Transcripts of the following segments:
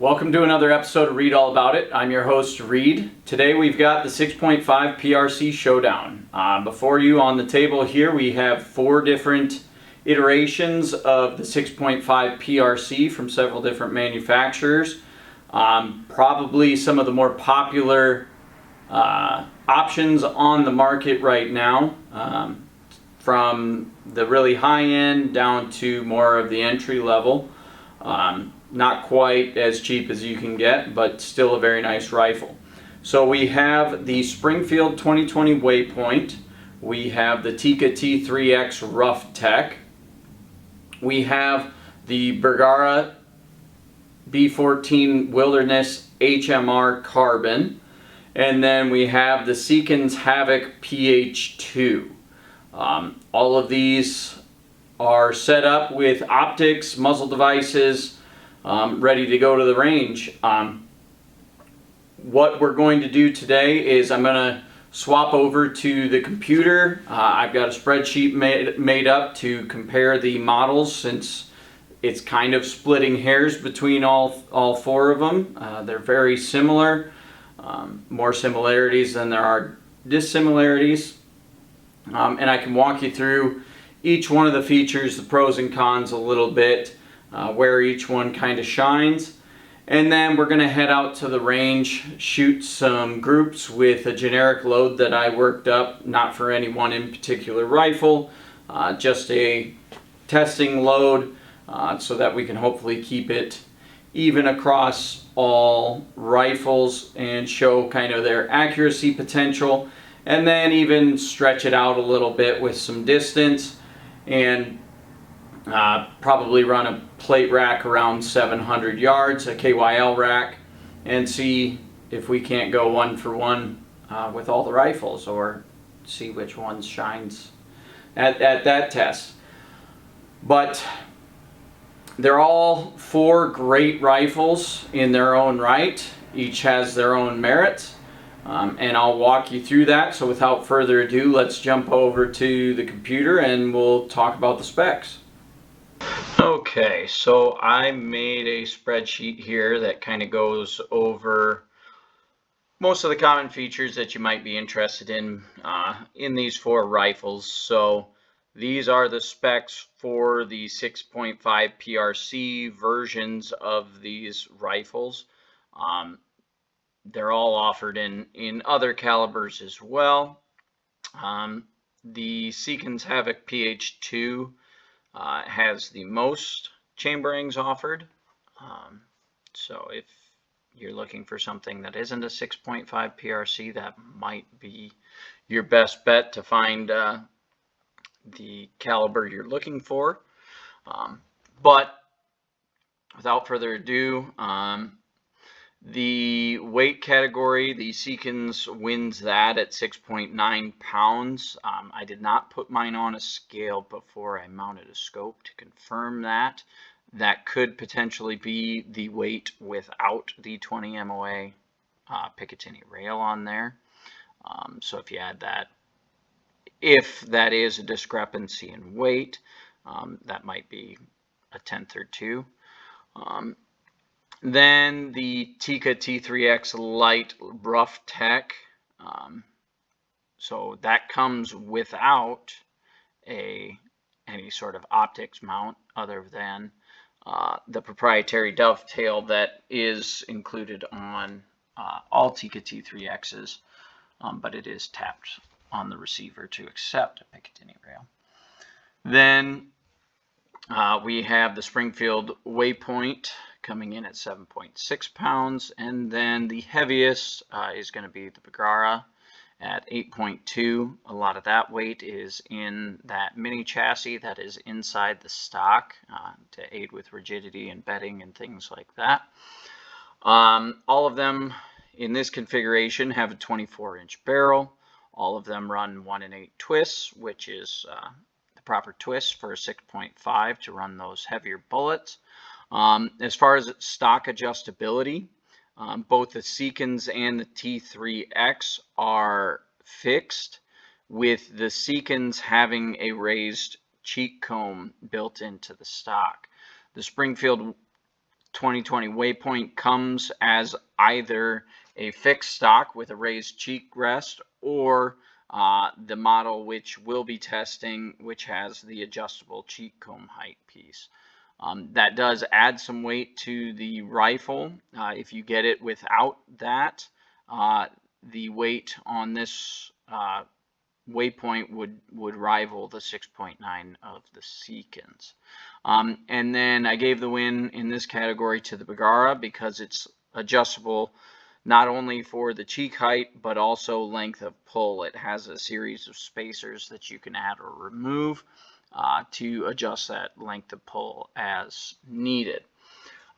Welcome to another episode of Read All About It. I'm your host, Reed. Today we've got the 6.5 PRC Showdown. Before you on the table here, we have 4 different iterations of the 6.5 PRC from several different manufacturers. Probably some of the more popular options on the market right now, from the really high end down to more of the entry level. Not quite as cheap as you can get, but still a very nice rifle. So we have the Springfield 2020 Waypoint. We have the Tikka T3x Roughtec. We have the Bergara B14 Wilderness HMR Carbon. And then we have the Seekins Havak PH2. All of these are set up with optics, muzzle devices, ready to go to the range. What we're going to do today is I'm going to swap over to the computer. I've got a spreadsheet made up to compare the models, since it's kind of splitting hairs between all 4 of them. They're very similar, more similarities than there are dissimilarities. And I can walk you through each one of the features, the pros and cons a little bit, where each one kind of shines. And then we're going to head out to the range, shoot some groups with a generic load that I worked up, not for any one in particular rifle, just a testing load, so that we can hopefully keep it even across all rifles and show kind of their accuracy potential, and then even stretch it out a little bit with some distance, and probably run a plate rack around 700 yards, a KYL rack, and see if we can't go 1 for 1 with all the rifles, or see which one shines at that test. But they're all 4 great rifles in their own right. Each has their own merits, and I'll walk you through that. So without further ado, let's jump over to the computer and we'll talk about the specs. Okay, so I made a spreadsheet here that kind of goes over most of the common features that you might be interested in these 4 rifles. So these are the specs for the 6.5 PRC versions of these rifles. They're all offered in other calibers as well. The Seekins Havak PH2 has the most chamberings offered. So if you're looking for something that isn't a 6.5 PRC, that might be your best bet to find the caliber you're looking for. But without further ado, the weight category, the Seekins wins that at 6.9 pounds. I did not put mine on a scale before I mounted a scope to confirm that. That could potentially be the weight without the 20 MOA Picatinny rail on there. So if you add that, if that is a discrepancy in weight, that might be a 1/10 or 2. Then the Tikka T3x Light Roughtec. So that comes without any sort of optics mount, other than the proprietary dovetail that is included on all Tikka T3x's, but it is tapped on the receiver to accept a Picatinny rail. Then we have the Springfield Waypoint coming in at 7.6 pounds, and then the heaviest is going to be the Bergara at 8.2. A lot of that weight is in that mini chassis that is inside the stock to aid with rigidity and bedding and things like that. All of them in this configuration have a 24-inch barrel. All of them run 1 in 8 twists, which is the proper twist for a 6.5 to run those heavier bullets. As far as stock adjustability, both the Seekins and the T3x are fixed, with the Seekins having a raised cheek comb built into the stock. The Springfield 2020 Waypoint comes as either a fixed stock with a raised cheek rest, or the model which we'll be testing, which has the adjustable cheek comb height piece. That does add some weight to the rifle. If you get it without that, the weight on this Waypoint would rival the 6.9 of the Seekins. And then I gave the win in this category to the Bergara because it's adjustable not only for the cheek height but also length of pull. It has a series of spacers that you can add or remove to adjust that length of pull as needed.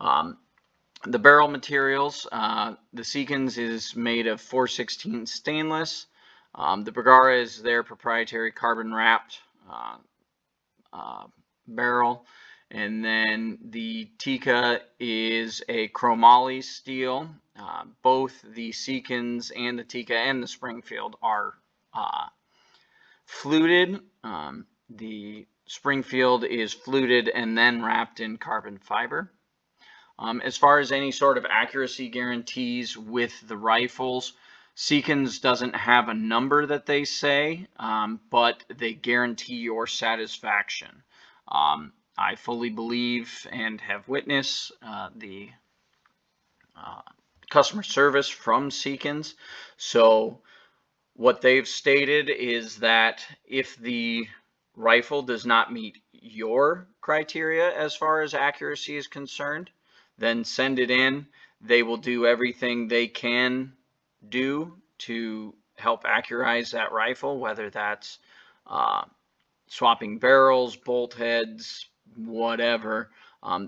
The barrel materials, the Seekins is made of 4/16 stainless. The Bergara is their proprietary carbon wrapped barrel, and then the Tikka is a chromoly steel. Both the Seekins and the Tikka and the Springfield are fluted. The Springfield is fluted and then wrapped in carbon fiber. As far as any sort of accuracy guarantees with the rifles, Seekins doesn't have a number that they say, but they guarantee your satisfaction. I fully believe and have witnessed the customer service from Seekins. So what they've stated is that if the rifle does not meet your criteria as far as accuracy is concerned, then send it in. They will do everything they can do to help accurize that rifle, whether that's swapping barrels, bolt heads, whatever.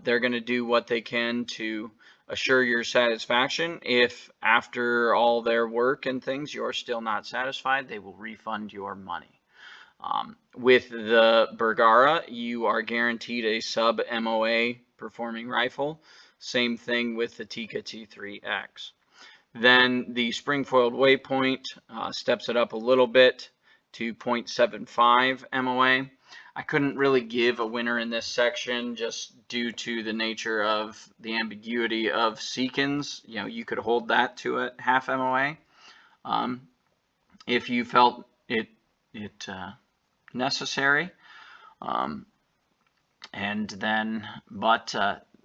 They're going to do what they can to assure your satisfaction. If after all their work and things you're still not satisfied, they will refund your money. With the Bergara, you are guaranteed a sub MOA performing rifle. Same thing with the Tikka T3x. Then the Springfield Waypoint steps it up a little bit to 0.75 MOA. I couldn't really give a winner in this section just due to the nature of the ambiguity of Seekins. You know, you could hold that to a half MOA if you felt it necessary. And then, but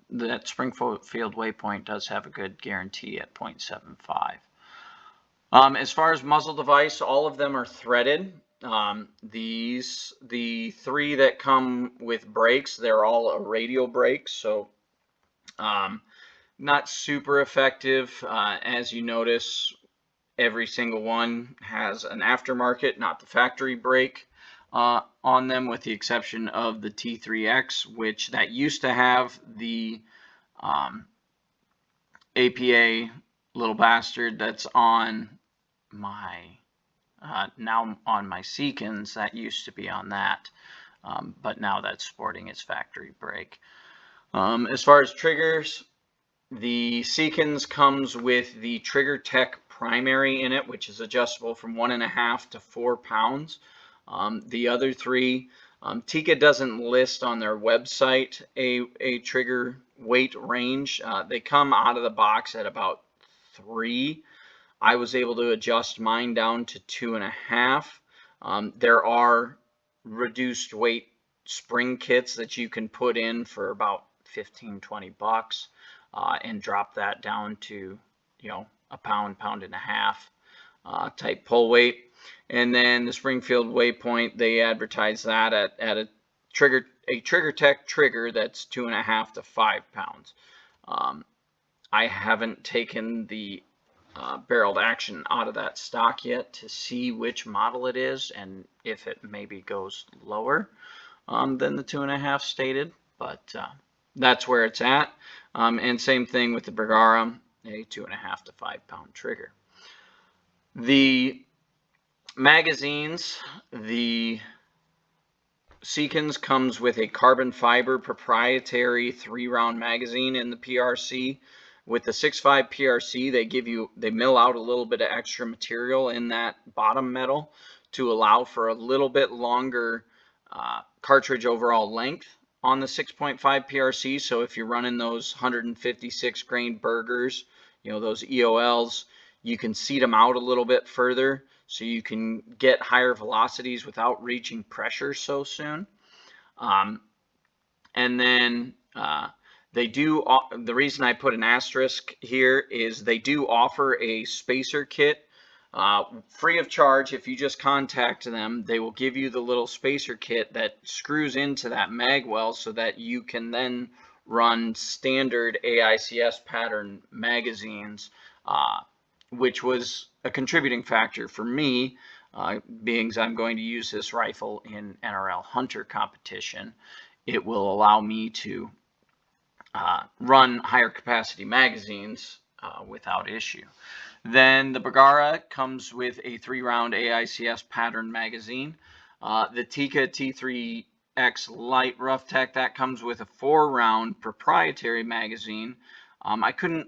that Springfield Waypoint does have a good guarantee at 0.75. As far as muzzle device, all of them are threaded. The three that come with brakes, they're all a radial brake, so not super effective. As you notice, every single one has an aftermarket, not the factory brake on them, with the exception of the T3x, which that used to have the APA little bastard that's on my now on my Seekins. That used to be on that, but now that's sporting its factory brake. As far as triggers, the Seekins comes with the Roughtec primary in it, which is adjustable from 1.5 to 4 pounds. The other three, Tikka doesn't list on their website a trigger weight range. They come out of the box at about 3. I was able to adjust mine down to 2.5. There are reduced weight spring kits that you can put in for about 15-20 bucks and drop that down to, you know, a pound, pound and a half type pull weight. And then the Springfield Waypoint, they advertise that at a Roughtec trigger that's 2.5 to 5 pounds. I haven't taken the barreled action out of that stock yet to see which model it is and if it maybe goes lower than the 2.5 stated, but that's where it's at. And same thing with the Bergara, a 2.5 to 5 pound trigger. The magazines, the Seekins comes with a carbon fiber proprietary 3-round magazine in the PRC. With the 6.5 PRC, they mill out a little bit of extra material in that bottom metal to allow for a little bit longer cartridge overall length. on the 6.5 PRC. So if you're running those 156 grain burgers, those EOLs, you can seat them out a little bit further so you can get higher velocities without reaching pressure so soon. And then they do, the reason I put an asterisk here is they do offer a spacer kit free of charge. If you just contact them, they will give you the little spacer kit that screws into that mag well so that you can then run standard AICS pattern magazines, which was a contributing factor for me, being as I'm going to use this rifle in NRL Hunter competition. It will allow me to run higher capacity magazines without issue. Then the Bergara comes with a 3-round AICS pattern magazine. The Tikka T3x Light Roughtec, that comes with a 4-round proprietary magazine. I couldn't,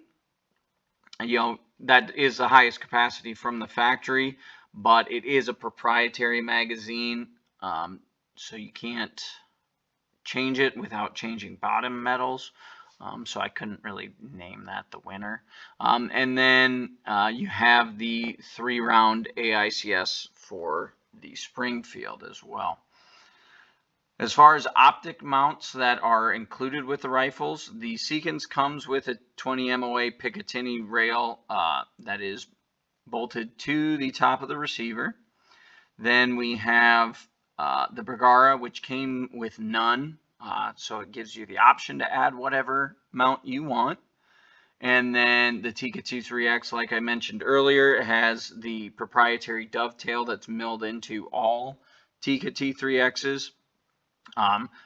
that is the highest capacity from the factory, but it is a proprietary magazine, so you can't change it without changing bottom metals. So I couldn't really name that the winner. And then you have the 3-round AICS for the Springfield as well. As far as optic mounts that are included with the rifles, the Seekins comes with a 20 MOA Picatinny rail that is bolted to the top of the receiver. Then we have the Bergara, which came with none. So it gives you the option to add whatever mount you want. And then the Tikka T3x, like I mentioned earlier, has the proprietary dovetail that's milled into all Tikka T3x's.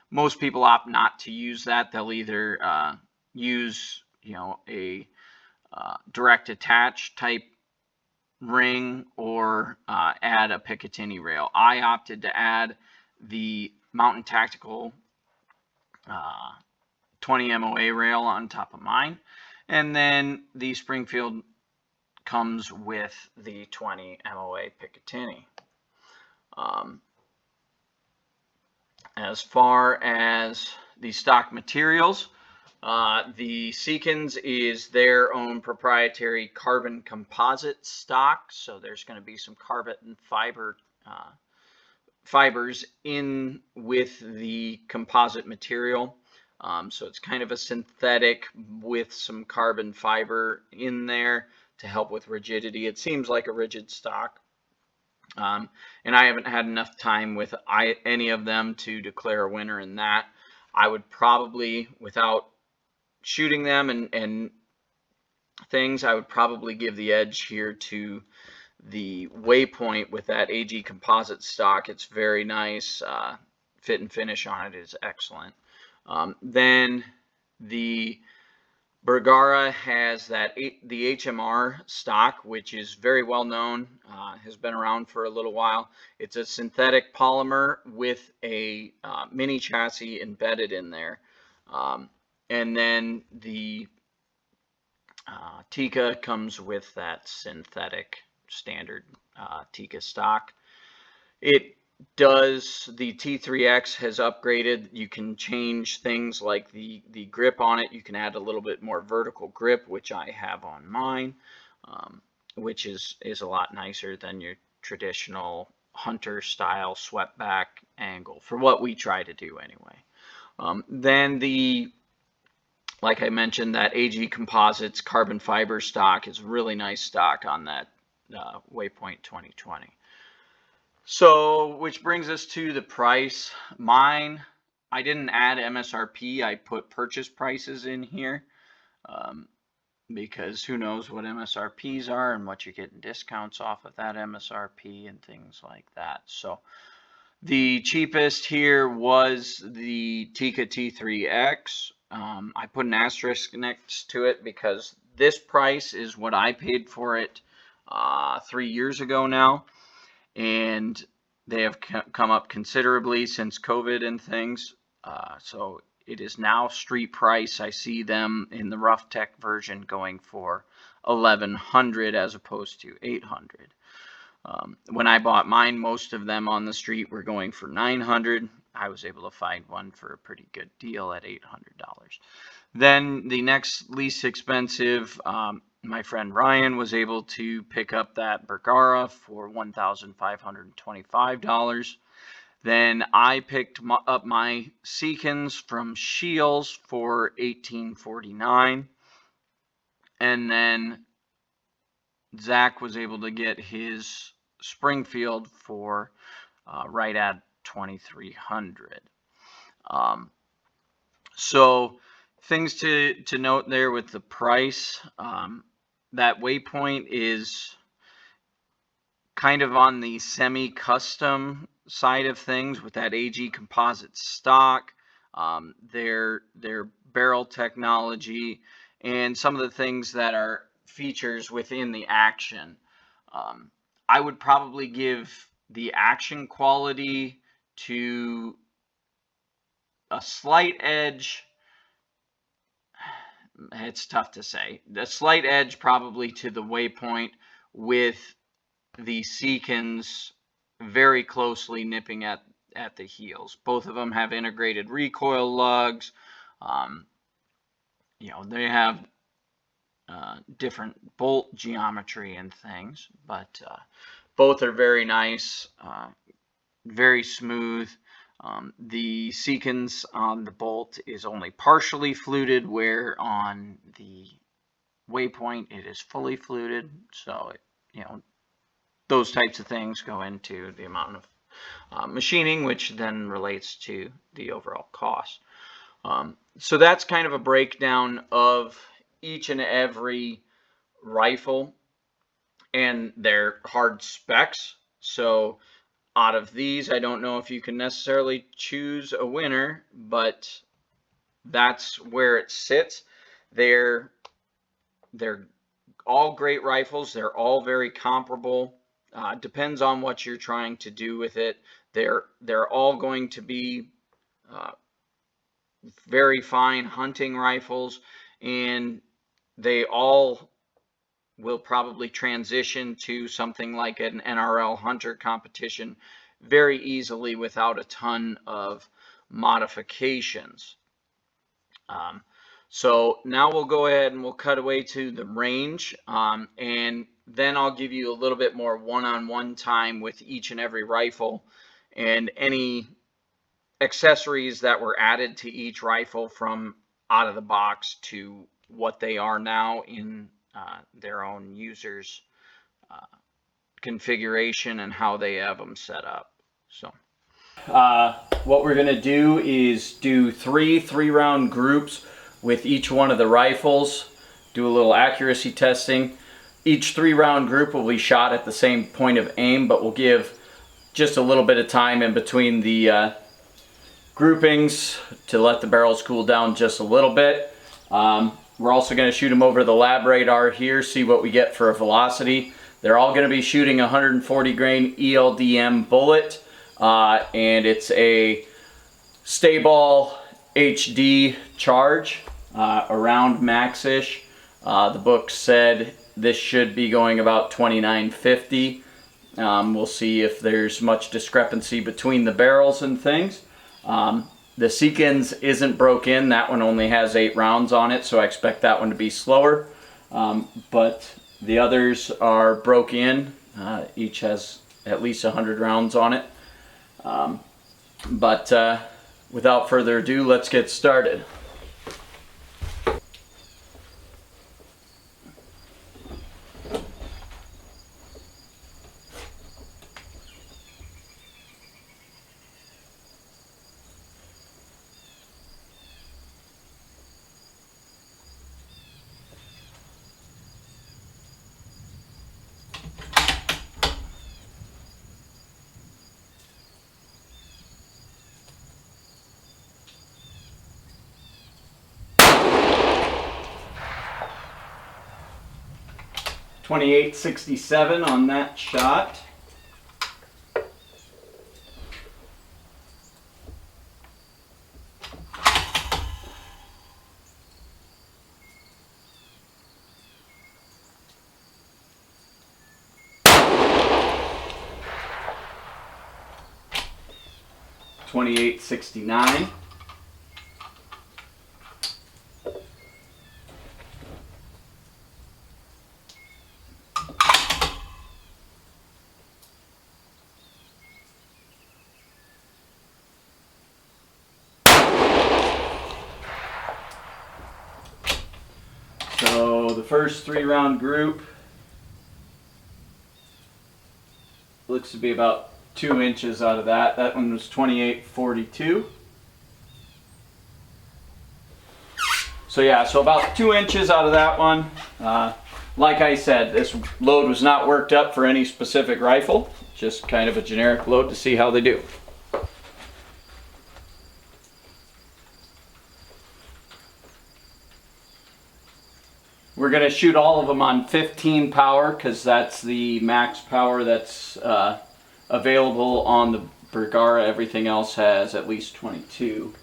Most people opt not to use that. They'll either use a direct attach type ring or add a Picatinny rail. I opted to add the Mountain Tactical 20 MOA rail on top of mine, and then the Springfield comes with the 20 MOA Picatinny. As far as the stock materials, the Seekins is their own proprietary carbon composite stock, so there's going to be some carbon fiber fibers in with the composite material. So it's kind of a synthetic with some carbon fiber in there to help with rigidity. It seems like a rigid stock. And I haven't had enough time with any of them to declare a winner in that. I would probably, without shooting them and things, I would probably give the edge here to the Waypoint with that AG composite stock. It's very nice. Fit and finish on it is excellent. Then the Bergara has the HMR stock, which is very well known, has been around for a little while. It's a synthetic polymer with a mini chassis embedded in there. And then the Tikka comes with that synthetic standard Tikka stock. The T3x has upgraded. You can change things like the grip on it. You can add a little bit more vertical grip, which I have on mine, which is a lot nicer than your traditional hunter style swept back angle for what we try to do anyway. Then like I mentioned, that AG Composites carbon fiber stock is really nice stock on that Waypoint 2020. So, which brings us to the price. Mine, I didn't add MSRP. I put purchase prices in here because who knows what MSRPs are and what you're getting discounts off of that MSRP and things like that. So, the cheapest here was the Tikka T3x. I put an asterisk next to it because this price is what I paid for it 3 years ago now. And they have come up considerably since COVID and things. So it is now street price. I see them in the Roughtec version going for $1,100 as opposed to $800. When I bought mine, most of them on the street were going for $900. I was able to find one for a pretty good deal at $800. Then the next least expensive, my friend Ryan was able to pick up that Bergara for $1,525. Then I picked up my Seekins from Shields for $1,849. And then Zach was able to get his Springfield for right at $2,300. So things to note there with the price, that Waypoint is kind of on the semi-custom side of things with that AG composite stock, their barrel technology, and some of the things that are features within the action. I would probably give the action quality to a slight edge. It's tough to say. The slight edge probably to the Waypoint, with the Seekins very closely nipping at the heels. Both of them have integrated recoil lugs. They have different bolt geometry and things, but both are very nice, very smooth. The Seekins on the bolt is only partially fluted, where on the Waypoint it is fully fluted. So those types of things go into the amount of machining, which then relates to the overall cost. So that's kind of a breakdown of each and every rifle and their hard specs. So out of these, I don't know if you can necessarily choose a winner, but that's where it sits. They're all great rifles. They're all very comparable. Depends on what you're trying to do with it. They're all going to be very fine hunting rifles, and they all will probably transition to something like an NRL hunter competition very easily without a ton of modifications. So now we'll go ahead and we'll cut away to the range, and then I'll give you a little bit more one-on-one time with each and every rifle and any accessories that were added to each rifle from out of the box to what they are now in their own users configuration and how they have them set up. So what we're going to do is do three-round groups with each one of the rifles, do a little accuracy testing. Each 3-round group will be shot at the same point of aim, but we'll give just a little bit of time in between the groupings to let the barrels cool down just a little bit. We're also going to shoot them over the lab radar here, see what we get for a velocity. They're all going to be shooting a 140 grain ELDM bullet, and it's a Stayball HD charge, around max-ish. The book said this should be going about 2950. We'll see if there's much discrepancy between the barrels and things. The Seekins isn't broke in. That one only has 8 rounds on it, so I expect that one to be slower. But the others are broke in. Each has at least 100 rounds on it. But without further ado, let's get started. .2867 on that shot. 2869. So the first 3-round group looks to be about 2 inches out of that. That one was 2842. So yeah, so about 2 inches out of that one. Like I said, this load was not worked up for any specific rifle, just kind of a generic load to see how they do. We're going to shoot all of them on 15 power because that's the max power that's available on the Bergara. Everything else has at least 22.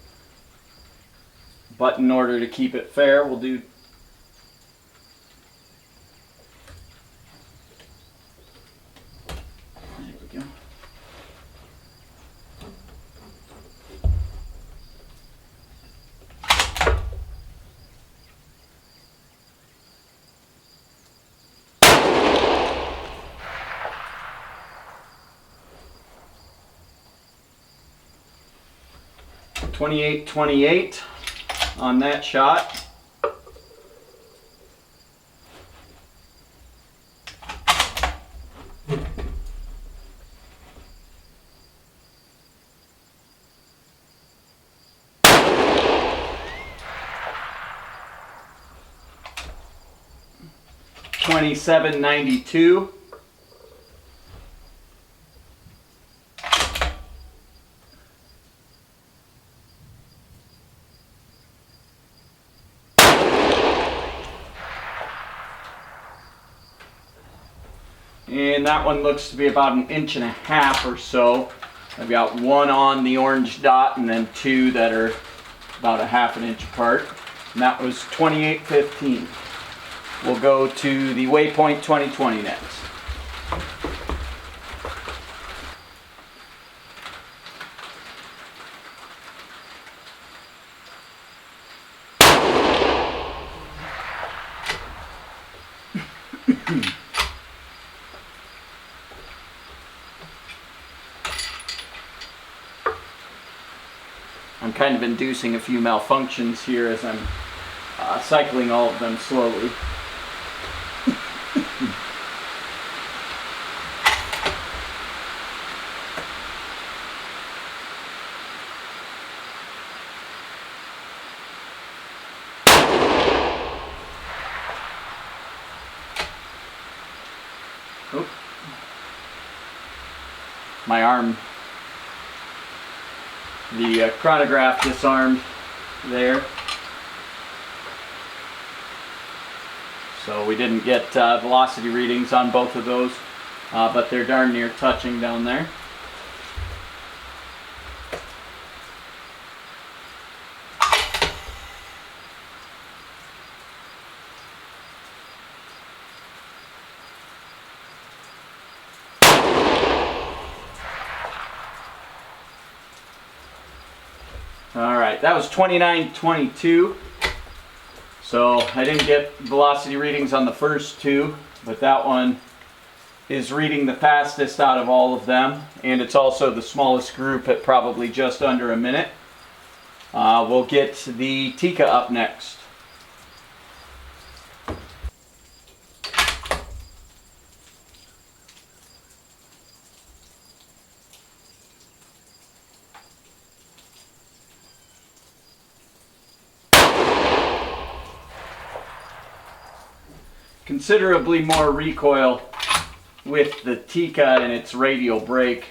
But in order to keep it fair, we'll do there we go. .28-28 on that shot. .2792. And that one looks to be about 1.5 inches or so. I've got one on the orange dot and then two that are about 1/2 inch apart. And that was 2815. We'll go to the Waypoint 2020 next. I'm kind of inducing a few malfunctions here as I'm cycling all of them slowly. Oh. My arm. The chronograph disarmed there, so we didn't get velocity readings on both of those, but they're darn near touching down there. Alright, that was 2922. So I didn't get velocity readings on the first two, but that one is reading the fastest out of all of them, and it's also the smallest group at probably just under a minute. We'll get the Tikka up next. Considerably more recoil with the Tikka and its radial brake.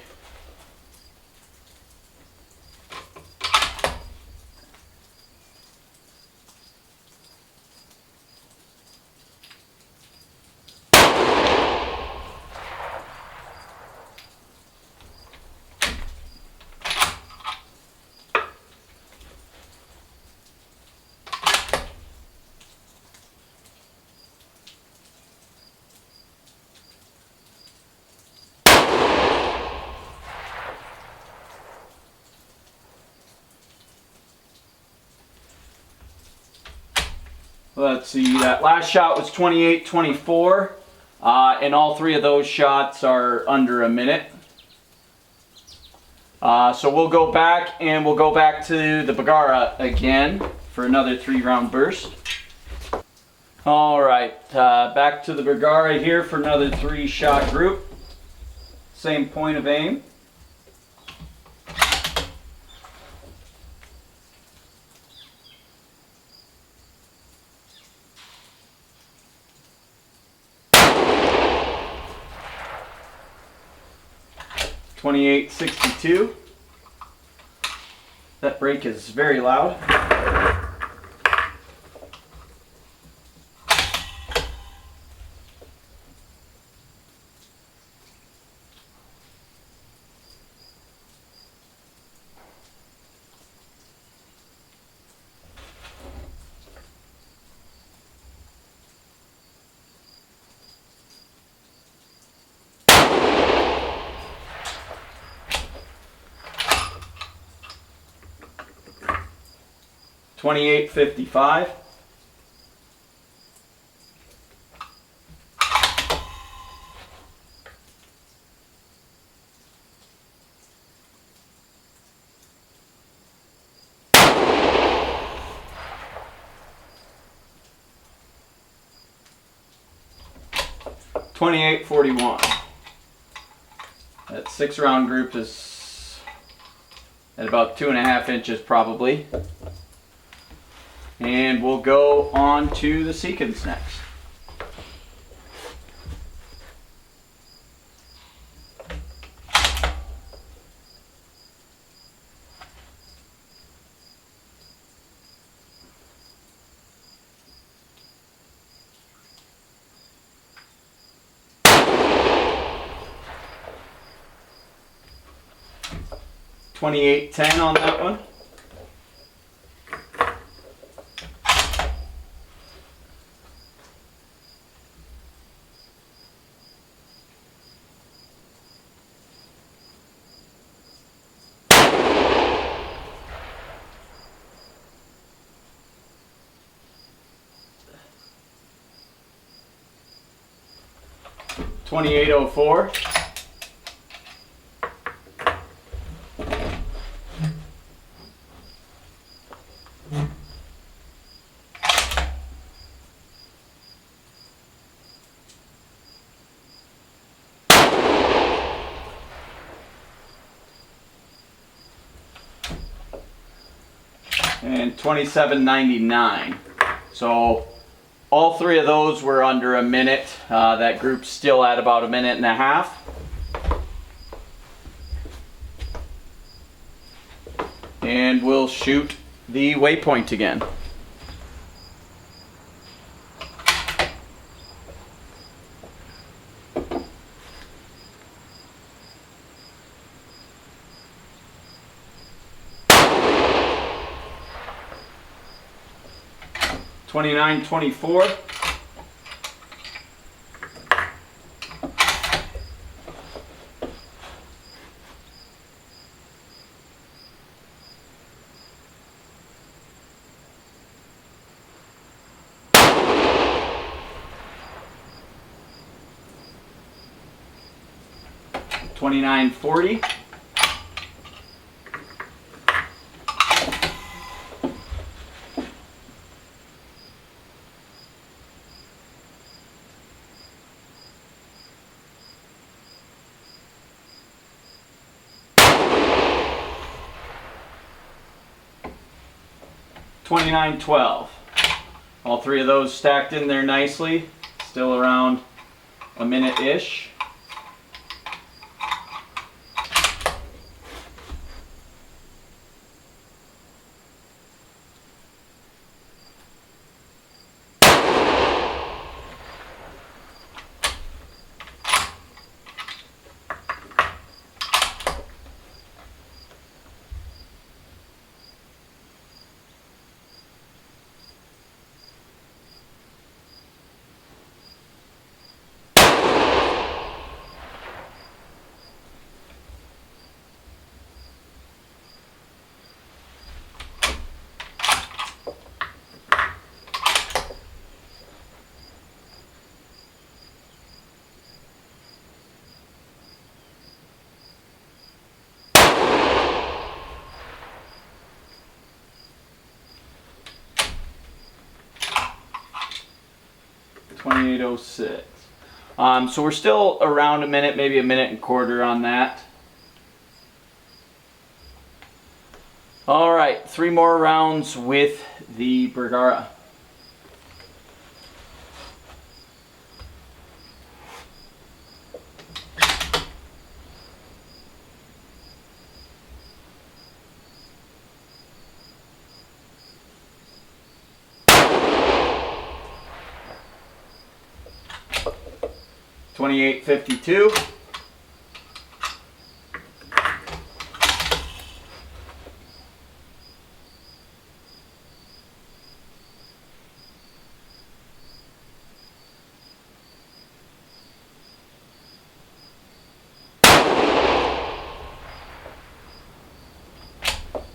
Let's see, that last shot was 28-24, and all three of those shots are under a minute. So we'll go back and we'll go back to the Bergara again for another 3-round burst. All right, back to the Bergara here for another 3-shot group. Same point of aim. .28-62. That break is very loud. .28-55. .28-41. That 6-round group is at about 2.5 inches probably. And we'll go on to the Seekins next. .28-10 on that one. .28-04. And 27.99. So all three of those were under a minute. That group's still at about 1.5 minutes. And we'll shoot the Waypoint again. .29-24. .29-40. .29-12. All three of those stacked in there nicely, still around a minute-ish. 2806. So we're still around a minute, maybe a minute and a quarter on that. All right, 3 more rounds with the Bergara. $28.52.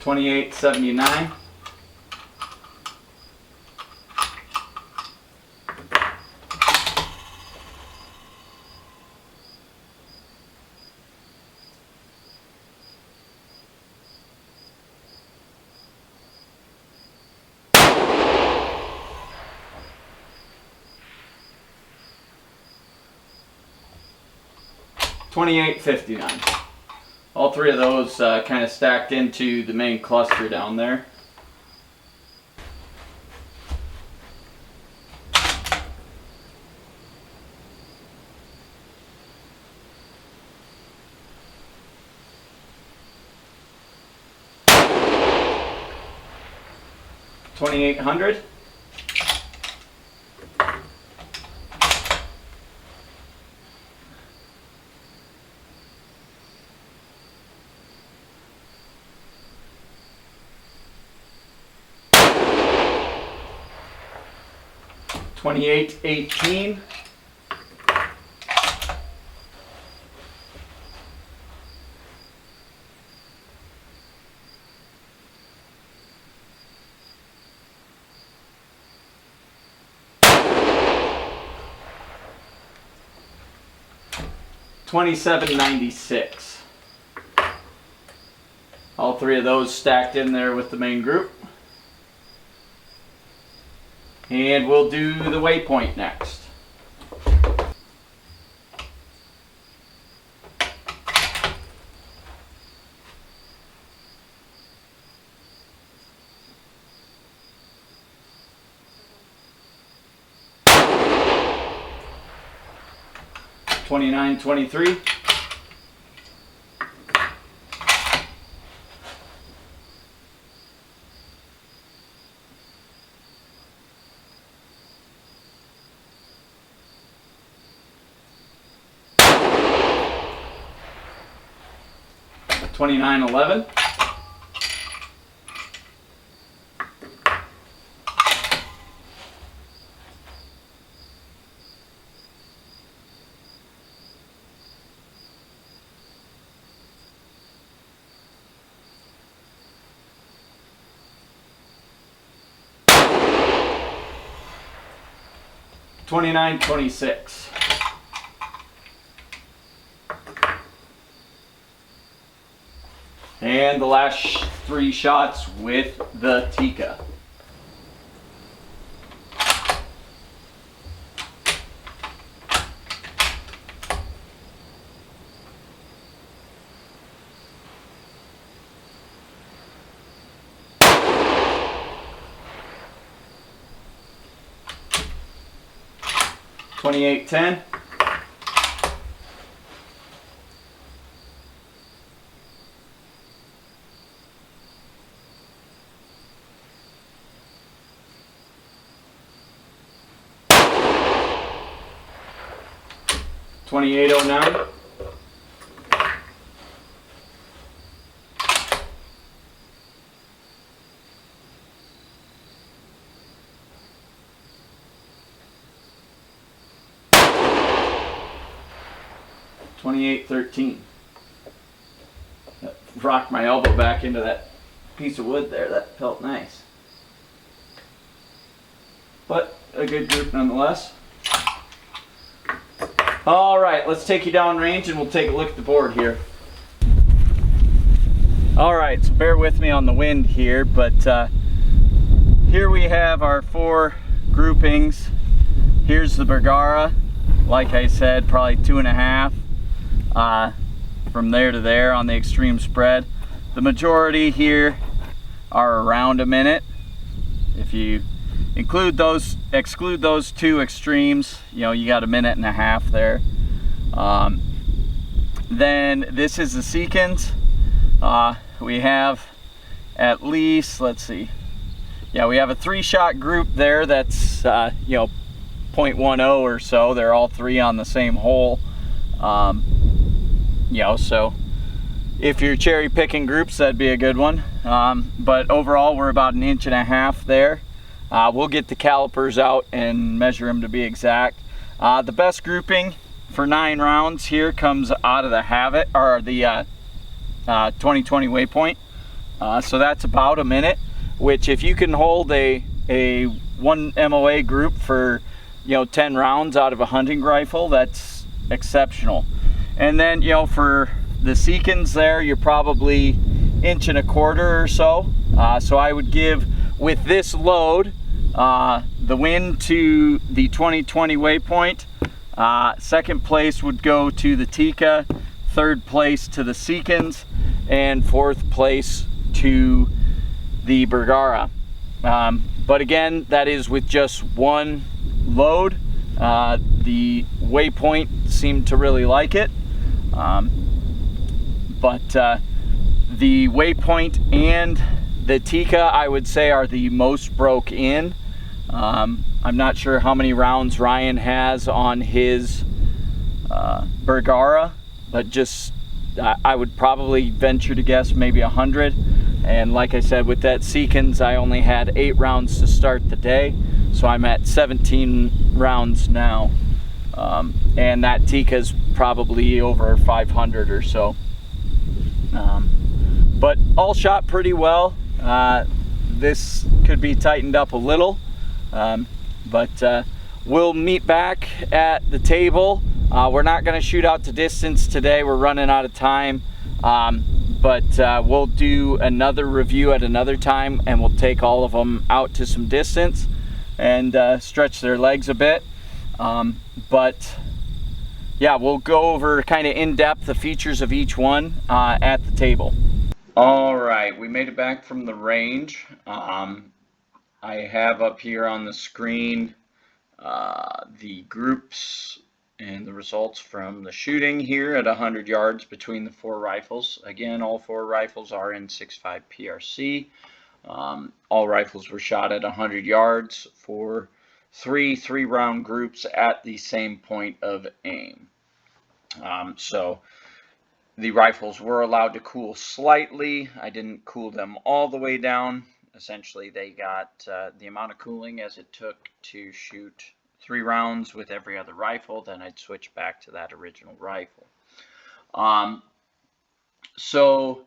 $28.79. $28.59. All 3 of those kind of stacked into the main cluster down there. $2,800. $28.18. $27.96. All 3 of those stacked in there with the main group. And we'll do the Waypoint next. $29.23. $29.11. $29.26. And the last 3 shots with the Tikka. $28.10. $28.09. $28.13. That rocked my elbow back into that piece of wood there. That felt nice. But a good group nonetheless. All right, let's take you down range and we'll take a look at the board here. All right, so bear with me on the wind here, but here we have our 4 groupings. Here's the Bergara. Like I said, probably 2.5 from there to there on the extreme spread. The majority here are around a minute. If you exclude those two extremes, you know, you got 1.5 minutes there. Then this is the Seekins. We have at least, let's see, yeah, we have a 3-shot group there that's you know, 0.10 or so. They're all 3 on the same hole. You know, so if you're cherry picking groups, that'd be a good one. But overall, we're about 1.5 inches there. We'll get the calipers out and measure them to be exact. The best grouping for 9 rounds here comes out of the Havak, or the 2020 Waypoint. So that's about a minute, which if you can hold a 1 MOA group for, you know, 10 rounds out of a hunting rifle, that's exceptional. And then, you know, for the Seekins there, you're probably 1.25 inches or so. So I would give, with this load, the win to the 2020 Waypoint. Second place would go to the Tikka, third place to the Seekins, and fourth place to the Bergara. But again, that is with just one load. The Waypoint seemed to really like it. But the Waypoint and the Tikka, I would say, are the most broke in. I'm not sure how many rounds Ryan has on his Bergara, but just I would probably venture to guess maybe 100. And like I said, with that Seekins, I only had 8 rounds to start the day, so I'm at 17 rounds now. And that Tikka's probably over 500 or so. But all shot pretty well. This could be tightened up a little, but we'll meet back at the table. We're not going to shoot out to distance today. We're running out of time, but we'll do another review at another time, and we'll take all of them out to some distance and stretch their legs a bit. But yeah, we'll go over kind of in depth the features of each one at the table. All right, we made it back from the range. I have up here on the screen the groups and the results from the shooting here at 100 yards between the 4 rifles. Again, all 4 rifles are in 6.5 PRC. All rifles were shot at 100 yards for 3 3-round groups at the same point of aim. So the rifles were allowed to cool slightly. I didn't cool them all the way down. Essentially, they got the amount of cooling as it took to shoot 3 rounds with every other rifle. Then I'd switch back to that original rifle. So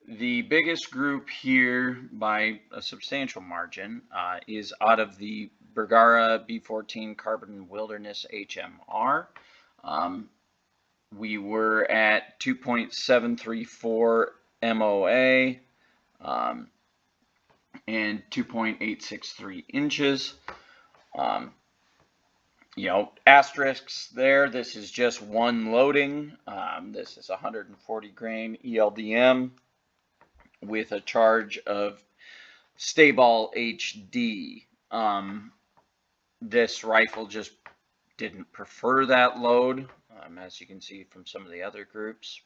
the biggest group here by a substantial margin is out of the Bergara B14 Carbon Wilderness HMR. We were at 2.734 MOA and 2.863 inches. You know, asterisks there, this is just one loading. This is 140 grain ELDM with a charge of Stayball HD. This rifle just didn't prefer that load. As you can see from some of the other groups,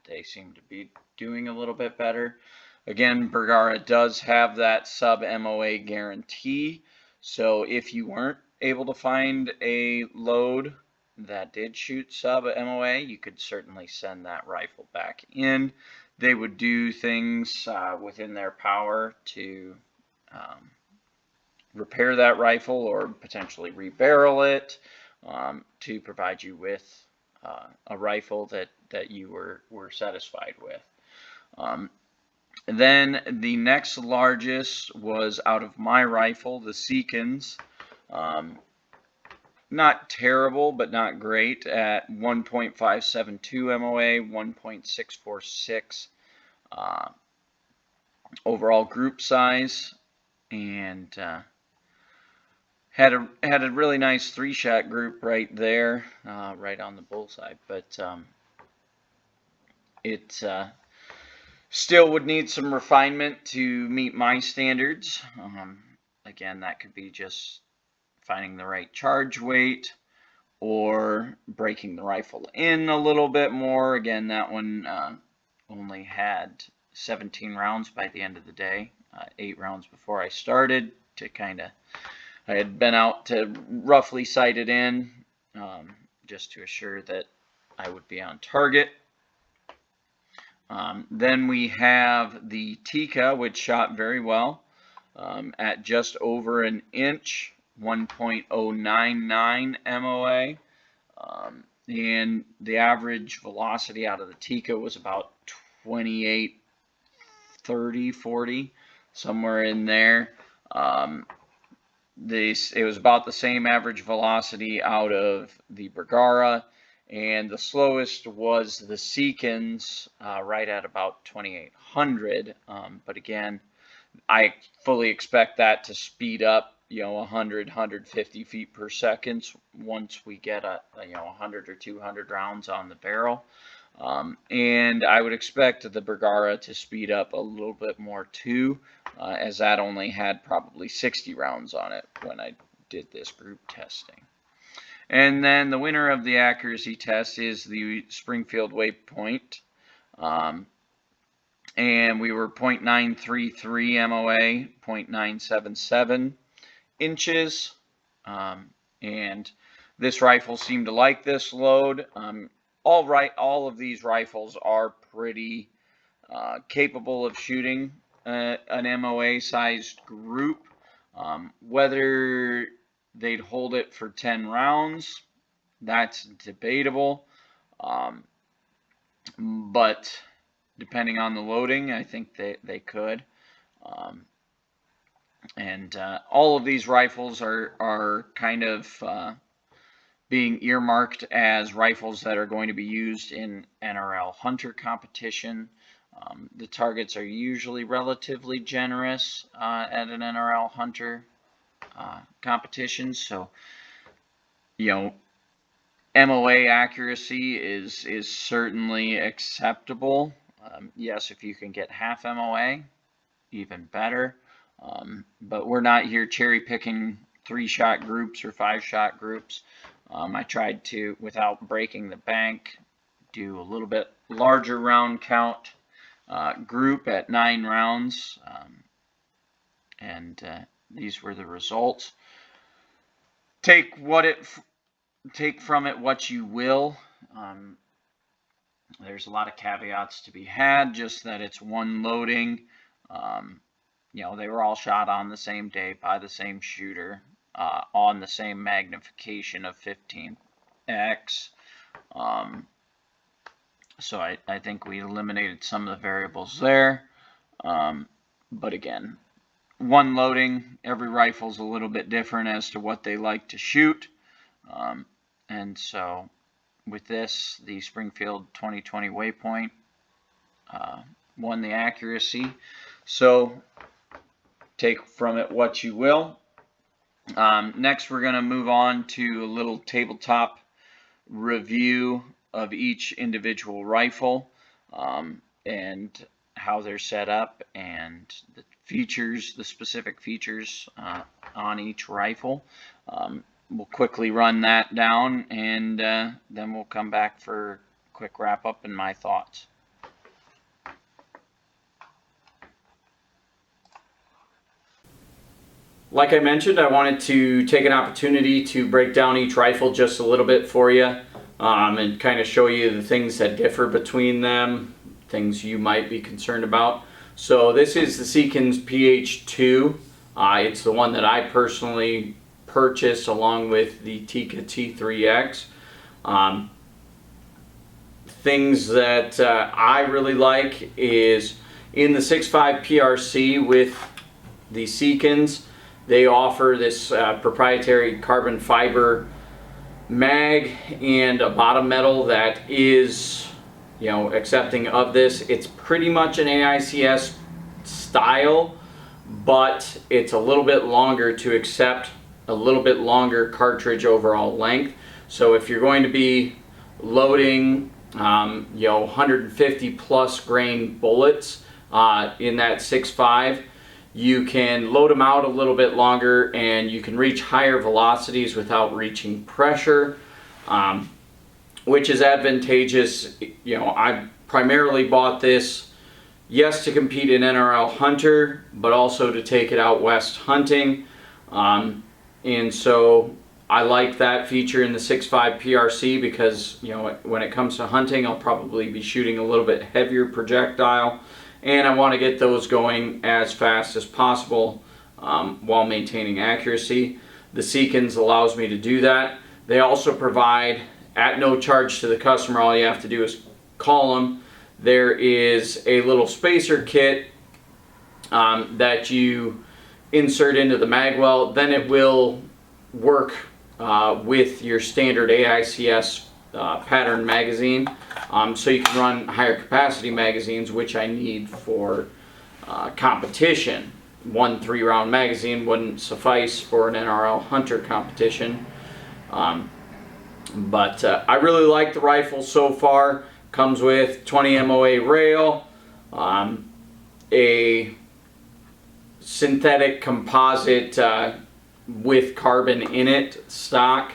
they seem to be doing a little bit better. Again, Bergara does have that sub MOA guarantee, so if you weren't able to find a load that did shoot sub MOA, you could certainly send that rifle back in. They would do things within their power to repair that rifle or potentially rebarrel it, to provide you with a rifle that you were satisfied with. Then the next largest was out of my rifle, the Seekins. Not terrible, but not great at 1.572 MOA, 1.646 overall group size, and had a really nice 3-shot group right there, right on the bullseye, but it still would need some refinement to meet my standards. Again, that could be just finding the right charge weight or breaking the rifle in a little bit more. Again, that one only had 17 rounds by the end of the day, 8 rounds before I started to I had been out to roughly sight it in, just to assure that I would be on target. Then we have the Tikka, which shot very well at just over an inch, 1.099 MOA. And the average velocity out of the Tikka was about 28, 30, 40, somewhere in there. It was about the same average velocity out of the Bergara, and the slowest was the Seekins, right at about 2800. But again, I fully expect that to speed up, 100, 150 feet per second once we get 100 or 200 rounds on the barrel. And I would expect the Bergara to speed up a little bit more too, as that only had probably 60 rounds on it when I did this group testing. And then the winner of the accuracy test is the Springfield Waypoint. And we were 0.933 MOA, 0.977 inches. And this rifle seemed to like this load. All of these rifles are pretty capable of shooting an MOA sized group. Whether they'd hold it for 10 rounds, that's debatable. But depending on the loading, I think they could. And all of these rifles are kind of being earmarked as rifles that are going to be used in NRL hunter competition. The targets are usually relatively generous at an NRL hunter competition, so MOA accuracy is certainly acceptable. Yes, if you can get half MOA, even better. But we're not here cherry picking 3-shot groups or 5-shot groups. I tried to, without breaking the bank, do a little bit larger round count group at 9 rounds, and these were the results. Take from it what you will. There's a lot of caveats to be had, just that it's one loading. They were all shot on the same day by the same shooter, on the same magnification of 15x. So I think we eliminated some of the variables there. But again, one loading, every rifle's a little bit different as to what they like to shoot. And so with this, the Springfield 2020 Waypoint won the accuracy. So take from it what you will. Next, we're going to move on to a little tabletop review of each individual rifle, and how they're set up and the features, the specific features on each rifle. We'll quickly run that down, and then we'll come back for a quick wrap up and my thoughts. Like I mentioned, I wanted to take an opportunity to break down each rifle just a little bit for you, and kind of show you the things that differ between them, things you might be concerned about. So this is the Seekins PH2. It's the one that I personally purchased along with the Tikka T3x. Things that I really like is in the 6.5 PRC with the Seekins, they offer this proprietary carbon fiber mag and a bottom metal that is, accepting of this. It's pretty much an AICS style, but it's a little bit longer to accept a little bit longer cartridge overall length. So if you're going to be loading 150 plus grain bullets in that 6.5, you can load them out a little bit longer and you can reach higher velocities without reaching pressure, which is advantageous. I primarily bought this, yes, to compete in NRL Hunter, but also to take it out west hunting. And so I like that feature in the 6.5 PRC because, when it comes to hunting, I'll probably be shooting a little bit heavier projectile, and I want to get those going as fast as possible while maintaining accuracy. The Seekins allows me to do that. They also provide, at no charge to the customer, all you have to do is call them. There is a little spacer kit that you insert into the mag well. Then it will work with your standard AICS pattern magazine, so you can run higher capacity magazines, which I need for competition. One 3-round magazine wouldn't suffice for an NRL Hunter competition, but I really like the rifle so far. Comes with 20 MOA rail, a synthetic composite with carbon in it stock,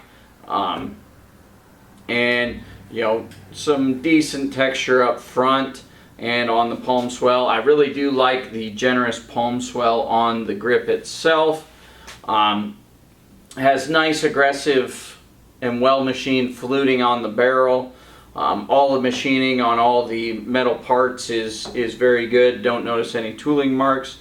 and some decent texture up front and on the palm swell. I really do like the generous palm swell on the grip itself. Has nice aggressive and well machined fluting on the barrel. All the machining on all the metal parts is very good. Don't notice any tooling marks.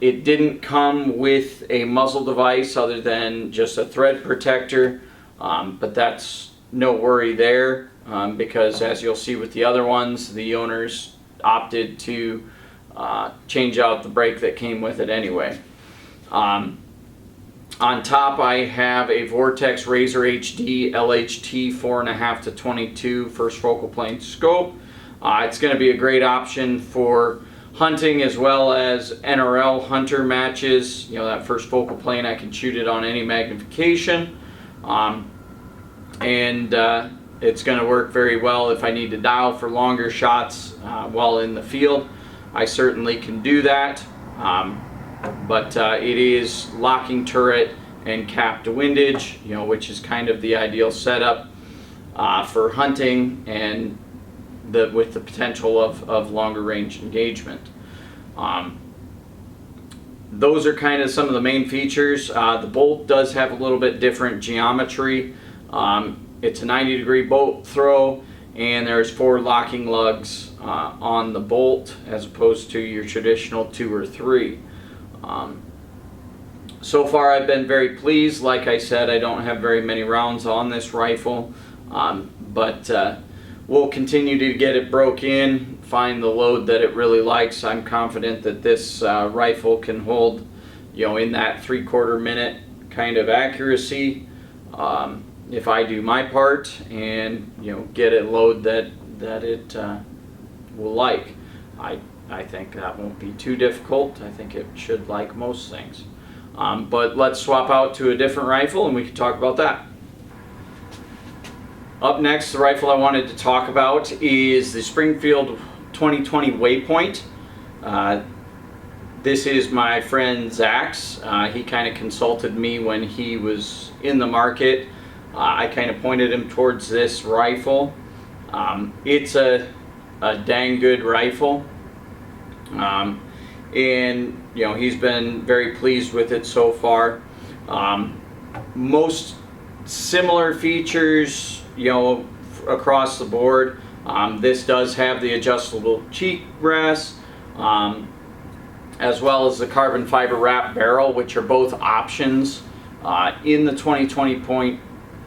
It didn't come with a muzzle device other than just a thread protector, but that's no worry there, because as you'll see with the other ones, the owners opted to change out the brake that came with it anyway. On top, I have a Vortex Razor HD LHT 4.5 to 22 first focal plane scope. It's going to be a great option for hunting as well as NRL Hunter matches. That first focal plane, I can shoot it on any magnification, and it's going to work very well if I need to dial for longer shots while in the field. I certainly can do that. But it is locking turret and capped windage, which is kind of the ideal setup for hunting, and with the potential of longer range engagement. Those are kind of some of the main features. The bolt does have a little bit different geometry. It's a 90-degree bolt throw, and there's 4 locking lugs on the bolt as opposed to your traditional 2 or 3. So far I've been very pleased. Like I said, I don't have very many rounds on this rifle, but we'll continue to get it broke in, find the load that it really likes. I'm confident that this rifle can hold, in that 3/4 minute kind of accuracy, if I do my part, and get a load that it will like. I think that won't be too difficult. I think it should like most things. But let's swap out to a different rifle and we can talk about that. Up next, the rifle I wanted to talk about is the Springfield 2020 Waypoint. This is my friend Zach's. He kind of consulted me when he was in the market. I kind of pointed him towards this rifle. It's a dang good rifle. And he's been very pleased with it so far. Most similar features across the board. This does have the adjustable cheek rest, as well as the carbon fiber wrap barrel, which are both options in the 2020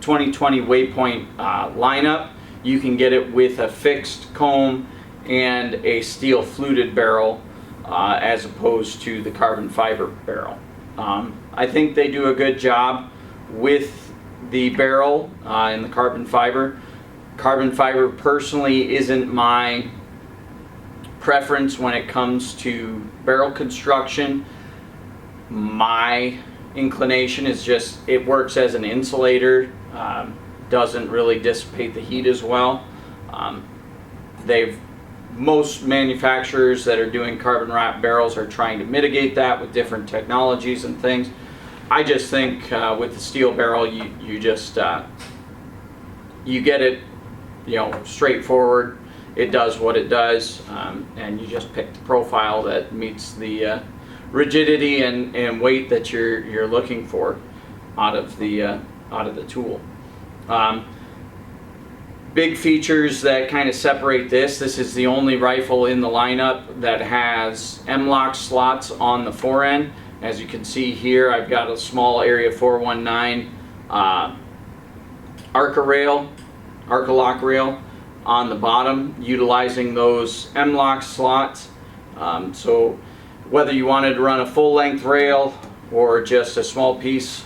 Waypoint lineup. You can get it with a fixed comb and a steel fluted barrel, as opposed to the carbon fiber barrel. I think they do a good job with the barrel and the carbon fiber. Carbon fiber personally isn't my preference when it comes to barrel construction. My inclination is just it works as an insulator, doesn't really dissipate the heat as well. Most manufacturers that are doing carbon wrap barrels are trying to mitigate that with different technologies and things. I just think with the steel barrel, you just you get it, straightforward. It does what it does, and you just pick the profile that meets the rigidity and weight that you're looking for out of the tool. Big features that kind of separate this is the only rifle in the lineup that has M-LOK slots on the forend. As you can see here, I've got a small Area 419 Arca-Lock rail on the bottom, utilizing those M-LOK slots. So whether you wanted to run a full-length rail or just a small piece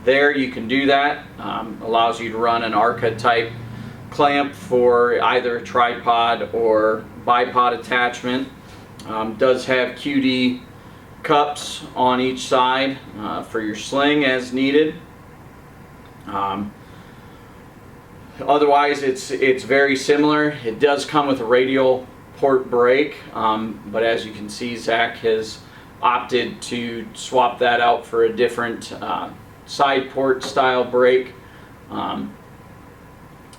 there, you can do that. Allows you to run an Arca type clamp for either a tripod or bipod attachment. Does have QD cups on each side for your sling as needed. Otherwise, it's very similar. It does come with a radial port brake, but as you can see, Zach has opted to swap that out for a different side port style brake.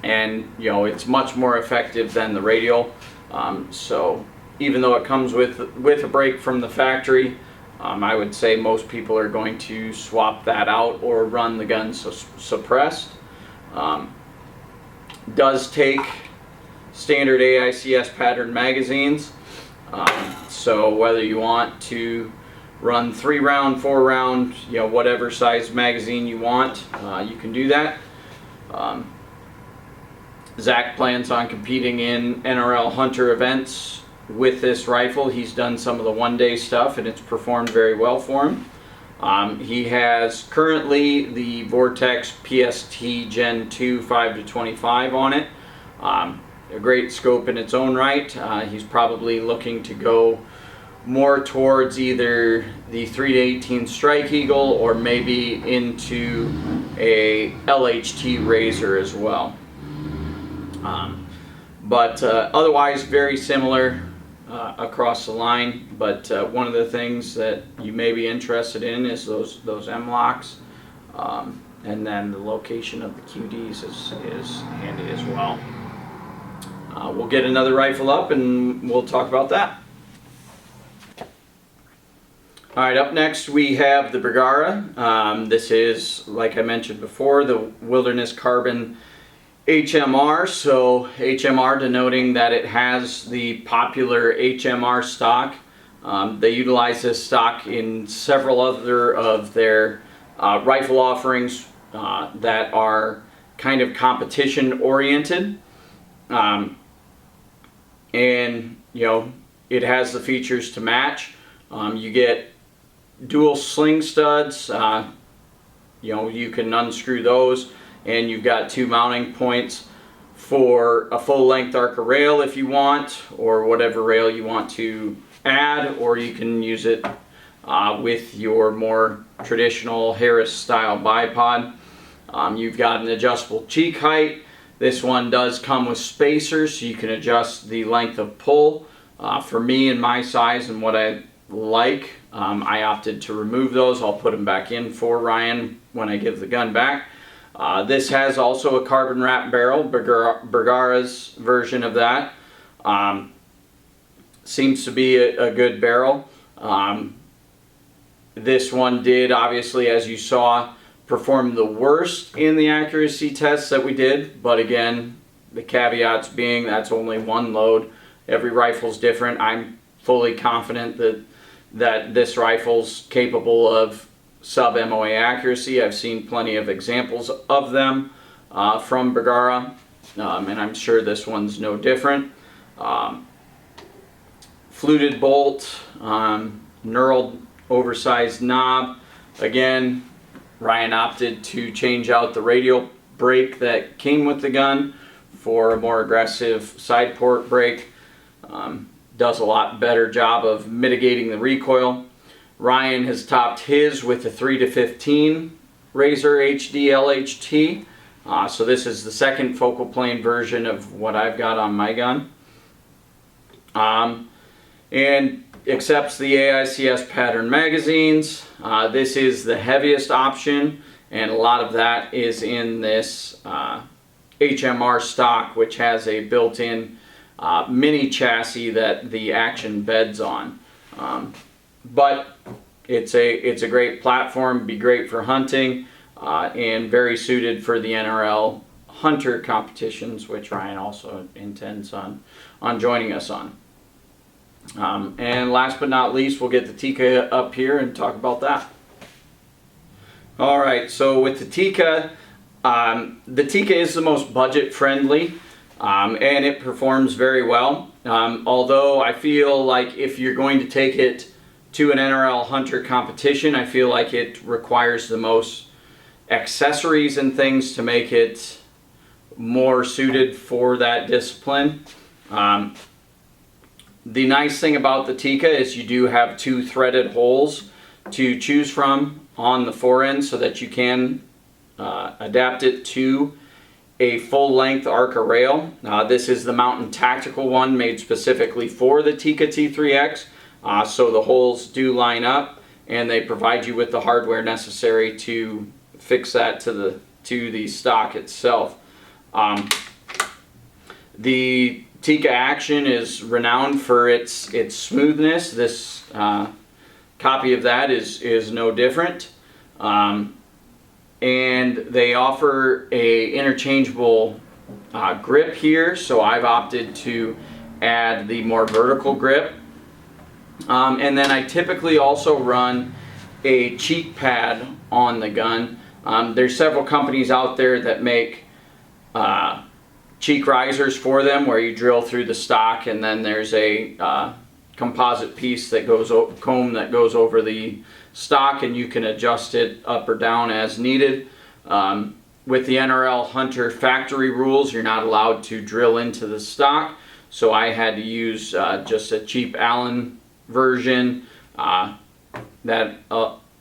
And it's much more effective than the radial. So even though it comes with a brake from the factory, I would say most people are going to swap that out or run the gun suppressed. Does take standard AICS pattern magazines, so whether you want to run 3-round, 4-round, whatever size magazine you want, you can do that. Zach plans on competing in NRL Hunter events with this rifle. He's done some of the one-day stuff and it's performed very well for him. He has currently the Vortex PST Gen 2 5-25 on it. A great scope in its own right. He's probably looking to go more towards either the 3-18 Strike Eagle or maybe into a LHT Razor as well. But otherwise very similar across the line, but one of the things that you may be interested in is those M-LOKs, and then the location of the QDs is handy as well. We'll get another rifle up and we'll talk about that. Alright, up next we have the Bergara. This is, like I mentioned before, the Wilderness Carbon HMR, so HMR denoting that it has the popular HMR stock. They utilize this stock in several other of their rifle offerings that are kind of competition oriented, and it has the features to match. You get dual sling studs, you can unscrew those, and you've got 2 mounting points for a full-length Arca rail if you want, or whatever rail you want to add, or you can use it with your more traditional Harris style bipod. You've got an adjustable cheek height. This one does come with spacers, so you can adjust the length of pull. For me and my size and what I like, I opted to remove those. I'll put them back in for Ryan when I give the gun back. This has also a carbon wrap barrel, Bergara's version of that. Seems to be a good barrel. This one did, obviously, as you saw, perform the worst in the accuracy tests that we did, but again, the caveats being that's only one load. Every rifle's different. I'm fully confident that this rifle's capable of sub-MOA accuracy. I've seen plenty of examples of them from Bergara, and I'm sure this one's no different. Fluted bolt, knurled oversized knob. Again, Ryan opted to change out the radial brake that came with the gun for a more aggressive side port brake. Does a lot better job of mitigating the recoil. Ryan has topped his with the 3-15 Razor HD LHT. So this is the second focal plane version of what I've got on my gun. And accepts the AICS pattern magazines. This is the heaviest option, and a lot of that is in this HMR stock, which has a built-in mini chassis that the action beds on. But it's a great platform, be great for hunting, and very suited for the NRL hunter competitions, which Ryan also intends on joining us on. And last but not least, we'll get the Tikka up here and talk about that. Alright, so with the Tikka is the most budget friendly, and it performs very well. Although I feel like if you're going to take it to an NRL hunter competition, I feel like it requires the most accessories and things to make it more suited for that discipline. The nice thing about the Tikka is you do have 2 threaded holes to choose from on the forend, so that you can adapt it to a full-length Arca rail. This is the Mountain Tactical one, made specifically for the Tikka T3x, so the holes do line up, and they provide you with the hardware necessary to fix that to the stock itself. The Tikka Action is renowned for its smoothness. This copy of that is no different. And they offer a interchangeable grip here, so I've opted to add the more vertical grip. And then I typically also run a cheek pad on the gun. There's several companies out there that make cheek risers for them, where you drill through the stock, and then there's a composite piece that goes comb that goes over the stock, and you can adjust it up or down as needed. With the NRL Hunter factory rules, you're not allowed to drill into the stock, so I had to use just a cheap Allen version that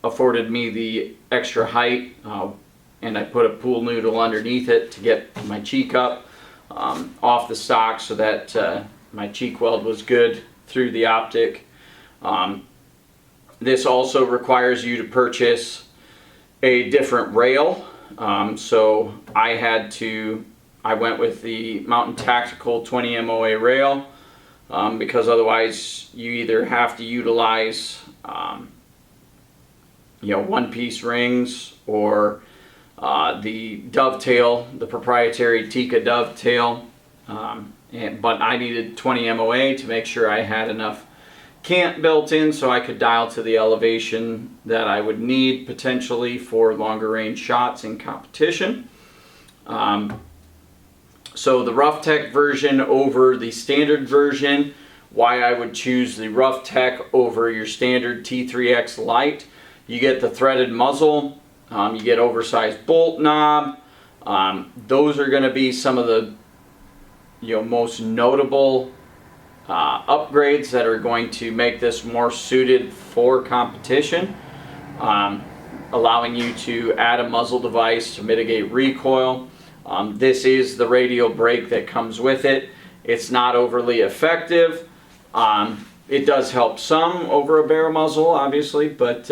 afforded me the extra height, and I put a pool noodle underneath it to get my cheek up off the stock, so that my cheek weld was good through the optic. This also requires you to purchase a different rail, so I went with the Mountain Tactical 20 MOA rail, because otherwise you either have to utilize one-piece rings, or the dovetail, the proprietary Tikka dovetail, but I needed 20 MOA to make sure I had enough cant built in so I could dial to the elevation that I would need potentially for longer range shots in competition. So the Roughtec version over the standard version, why I would choose the Roughtec over your standard T3x Lite: you get the threaded muzzle, you get oversized bolt knob. Those are going to be some of the most notable upgrades that are going to make this more suited for competition, allowing you to add a muzzle device to mitigate recoil. This is the radial brake that comes with it. It's not overly effective. It does help some over a barrel muzzle, obviously, but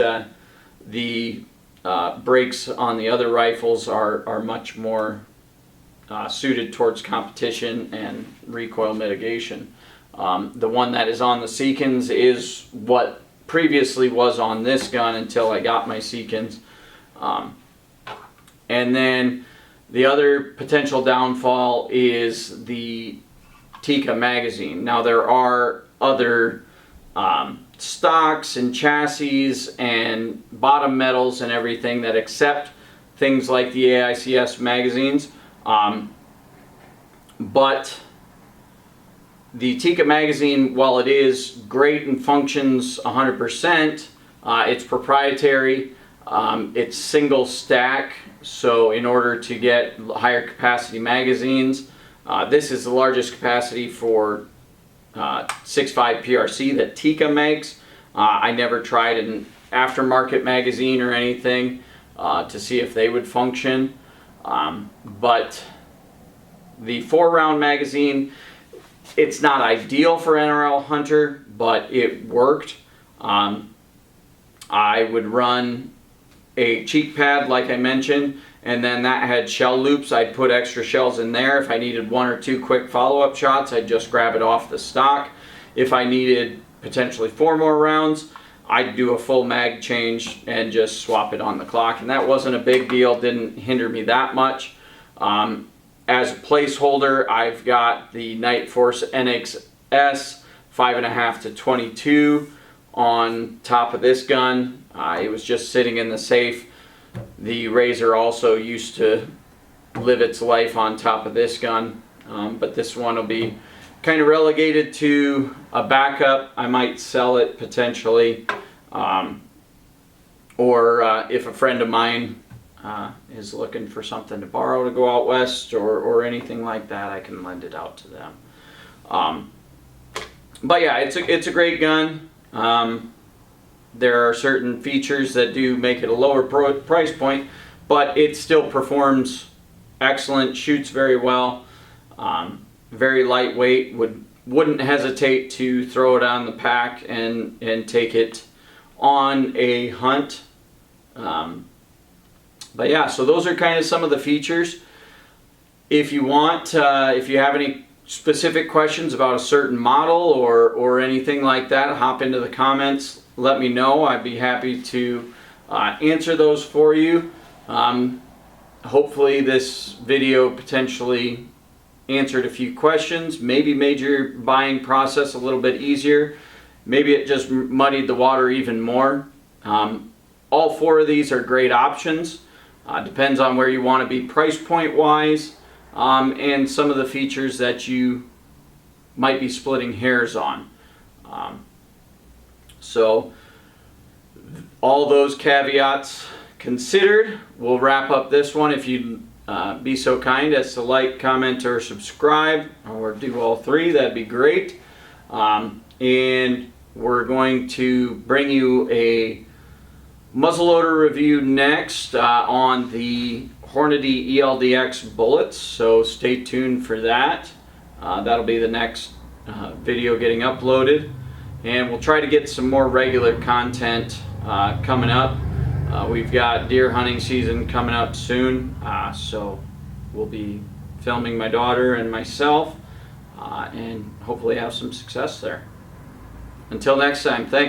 the brakes on the other rifles are much more suited towards competition and recoil mitigation. The one that is on the Seekins is what previously was on this gun until I got my Seekins. And then the other potential downfall is the Tikka magazine. Now there are other stocks and chassis and bottom metals and everything that accept things like the AICS magazines, but the Tikka magazine, while it is great and functions 100%, it's proprietary. It's single stack, so in order to get higher capacity magazines, this is the largest capacity for 6.5 PRC that Tikka makes. I never tried aftermarket magazine or anything to see if they would function. But the 4-round magazine, it's not ideal for NRL Hunter, but it worked. I would run a cheek pad like I mentioned, and then that had shell loops. I'd put extra shells in there. If I needed 1 or 2 quick follow-up shots, I'd just grab it off the stock. If I needed potentially 4 more rounds, I'd do a full mag change and just swap it on the clock, and that wasn't a big deal, didn't hinder me that much. As a placeholder, I've got the Night Force NXS 5.5 to 22 on top of this gun. It was just sitting in the safe. The Razor also used to live its life on top of this gun, but this one will be kind of relegated to a backup. I might sell it potentially, or if a friend of mine is looking for something to borrow to go out west or anything like that, I can lend it out to them. But yeah, it's a great gun. There are certain features that do make it a lower price point, but it still performs excellent, shoots very well, very lightweight. Wouldn't hesitate to throw it on the pack and take it on a hunt. But yeah, so those are kind of some of the features. If you want, if you have any specific questions about a certain model or anything like that, hop into the comments, let me know. I'd be happy to answer those for you. Hopefully this video potentially answered a few questions, maybe made your buying process a little bit easier. Maybe it just muddied the water even more. All 4 of these are great options. Depends on where you want to be price point wise, and some of the features that you might be splitting hairs on. So all those caveats considered, we'll wrap up this one. If you'd be so kind as to like, comment, or subscribe, or do all 3, that'd be great. And we're going to bring you a muzzleloader review next on the Hornady ELDX bullets, so stay tuned for that. That'll be the next video getting uploaded, and we'll try to get some more regular content coming up. We've got deer hunting season coming up soon, so we'll be filming my daughter and myself, and hopefully have some success there. Until next time, thanks.